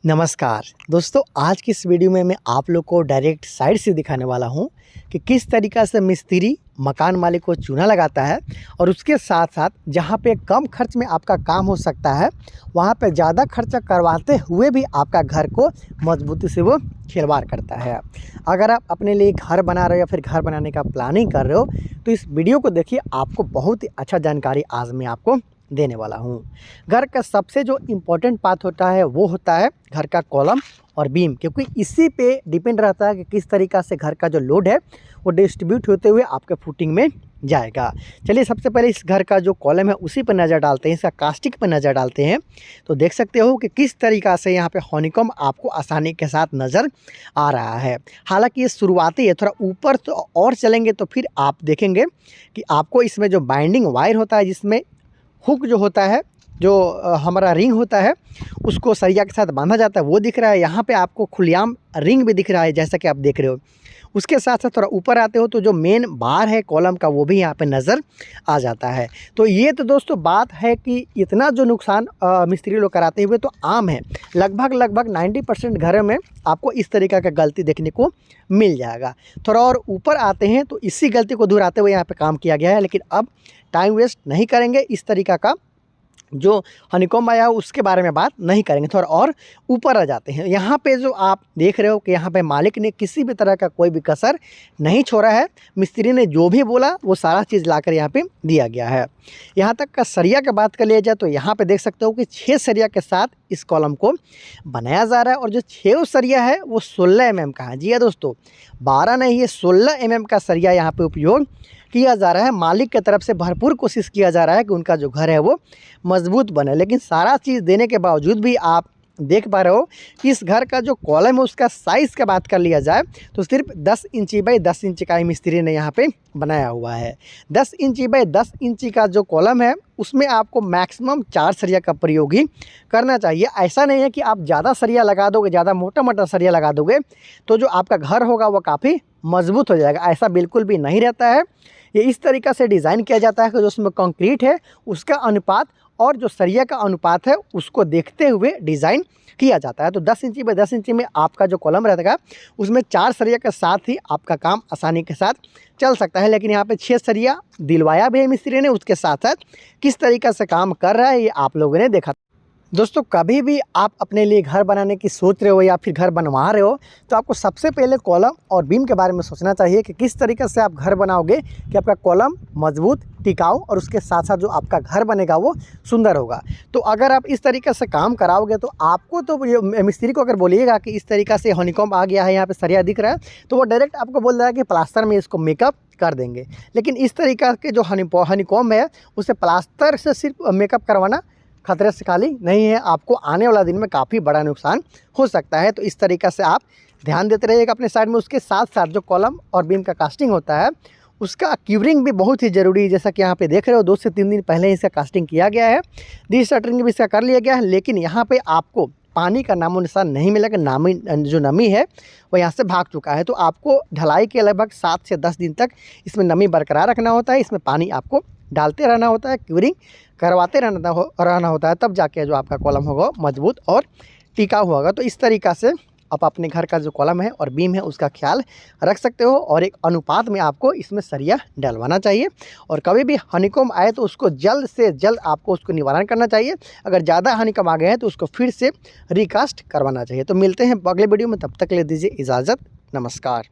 नमस्कार दोस्तों, आज की इस वीडियो में मैं आप लोग को डायरेक्ट साइड से दिखाने वाला हूं कि किस तरीक़ा से मिस्त्री मकान मालिक को चूना लगाता है और उसके साथ साथ जहां पे कम खर्च में आपका काम हो सकता है वहां पे ज़्यादा खर्चा करवाते हुए भी आपका घर को मजबूती से वो खिलवाड़ करता है। अगर आप अपने लिए घर बना रहे हो या फिर घर बनाने का प्लानिंग कर रहे हो तो इस वीडियो को देखिए, आपको बहुत ही अच्छा जानकारी आज मैं आपको देने वाला हूँ। घर का सबसे जो इम्पोर्टेंट पार्ट होता है वो होता है घर का कॉलम और बीम, क्योंकि इसी पे डिपेंड रहता है कि किस तरीक़ा से घर का जो लोड है वो डिस्ट्रीब्यूट होते हुए आपके फुटिंग में जाएगा। चलिए सबसे पहले इस घर का जो कॉलम है उसी पर नज़र डालते हैं, इसका कास्टिक पर नज़र डालते हैं। तो देख सकते हो कि किस तरीक़ा से यहाँ पे हनीकॉम्ब आपको आसानी के साथ नज़र आ रहा है। हालांकि ये शुरुआती है, थोड़ा ऊपर तो और चलेंगे तो फिर आप देखेंगे कि आपको इसमें जो बाइंडिंग वायर होता है, जिसमें हुक जो होता है, जो हमारा रिंग होता है, उसको सरिया के साथ बांधा जाता है, वो दिख रहा है। यहाँ पे आपको खुलेआम रिंग भी दिख रहा है जैसा कि आप देख रहे हो। उसके साथ साथ थोड़ा ऊपर आते हो तो जो मेन बार है कॉलम का वो भी यहाँ पे नज़र आ जाता है। तो ये तो दोस्तों बात है कि इतना जो नुकसान मिस्त्री लोग कराते हुए तो आम है। लगभग 90% घरों में आपको इस तरीक़ा का गलती देखने को मिल जाएगा। थोड़ा और ऊपर आते हैं तो इसी गलती को दोहराते हुए यहाँ पे काम किया गया है, लेकिन अब टाइम वेस्ट नहीं करेंगे। इस तरीक़ा का जो हनीकॉम्ब आया है उसके बारे में बात नहीं करेंगे, थोड़ा और ऊपर आ जाते हैं। यहाँ पे जो आप देख रहे हो कि यहाँ पे मालिक ने किसी भी तरह का कोई भी कसर नहीं छोड़ा है। मिस्त्री ने जो भी बोला वो सारा चीज़ लाकर यहाँ पे दिया गया है। यहाँ तक का सरिया की बात कर लिया जाए तो यहाँ पे देख सकते हो कि 6 सरिया के साथ इस कॉलम को बनाया जा रहा है। और जो 6 सरिया है वो 16 mm का है। जी हाँ दोस्तों, 12 नहीं है, 16 mm का सरिया यहाँ पे उपयोग किया जा रहा है। मालिक की तरफ से भरपूर कोशिश किया जा रहा है कि उनका जो घर है वो मजबूत बने, लेकिन सारा चीज़ देने के बावजूद भी आप देख पा रहे हो कि इस घर का जो कॉलम है उसका साइज़ का बात कर लिया जाए तो सिर्फ 10 इंची बाई 10 इंची का ही मिस्त्री ने यहाँ पे बनाया हुआ है। 10 इंची बाई 10 इंची का जो कॉलम है उसमें आपको मैक्सिमम 4 सरिया का प्रयोग ही करना चाहिए। ऐसा नहीं है कि आप ज़्यादा सरिया लगा दोगे, ज़्यादा मोटा सरिया लगा दोगे तो जो आपका घर होगा वो काफ़ी मजबूत हो जाएगा। ऐसा बिल्कुल भी नहीं रहता है। ये इस तरीक़ा से डिज़ाइन किया जाता है कि जो उसमें कंक्रीट है उसका अनुपात और जो सरिया का अनुपात है उसको देखते हुए डिज़ाइन किया जाता है। तो 10 इंची बाई 10 इंची में आपका जो कॉलम रहता है उसमें 4 सरिया के साथ ही आपका काम आसानी के साथ चल सकता है। लेकिन यहाँ पे 6 सरिया दिलवाया भी है मिस्त्री ने, उसके साथ साथ किस तरीक़ा से काम कर रहा है ये आप लोगों ने देखा। दोस्तों, कभी भी आप अपने लिए घर बनाने की सोच रहे हो या फिर घर बनवा रहे हो तो आपको सबसे पहले कॉलम और बीम के बारे में सोचना चाहिए कि किस तरीके से आप घर बनाओगे कि आपका कॉलम मजबूत, टिकाऊ और उसके साथ साथ जो आपका घर बनेगा वो सुंदर होगा। तो अगर आप इस तरीके से काम कराओगे तो आपको तो ये मिस्त्री को अगर बोलिएगा कि इस तरीक़े से हनीकॉम्ब आ गया है, यहाँ पर सरिया दिख रहा है, तो वो डायरेक्ट आपको बोल देगा कि प्लास्टर में इसको मेकअप कर देंगे। लेकिन इस तरीक़ा के जो हनीकॉम्ब है उसे प्लास्टर से सिर्फ मेकअप करवाना खतरे से खाली नहीं है। आपको आने वाला दिन में काफ़ी बड़ा नुकसान हो सकता है। तो इस तरीक़ा से आप ध्यान देते रहिएगा अपने साइड में। उसके साथ साथ जो कॉलम और बीम का कास्टिंग होता है उसका क्यूरिंग भी बहुत ही ज़रूरी है। जैसा कि यहाँ पे देख रहे हो 2 से 3 दिन पहले इसका कास्टिंग किया गया है, डी-शटरिंग भी इसका कर लिया गया है। लेकिन यहाँ पे आपको पानी का नामो निशान नहीं मिलेगा। जो नमी है वो यहाँ से भाग चुका है। तो आपको ढलाई के लगभग 7 से 10 दिन तक इसमें नमी बरकरार रखना होता है। इसमें पानी आपको डालते रहना होता है, क्यूरिंग करवाते रहना होता है, तब जाके जो आपका कॉलम होगा मजबूत और टिकाऊ होगा। तो इस तरीक़ा से आप अपने घर का जो कॉलम है और बीम है उसका ख्याल रख सकते हो और एक अनुपात में आपको इसमें सरिया डलवाना चाहिए। और कभी भी हनीकॉम्ब आए तो उसको जल्द से जल्द आपको उसको निवारण करना चाहिए। अगर ज़्यादा हनीकॉम्ब आ गए हैं तो उसको फिर से रिकास्ट करवाना चाहिए। तो मिलते हैं अगले वीडियो में, तब तक ले दीजिए इजाज़त। नमस्कार।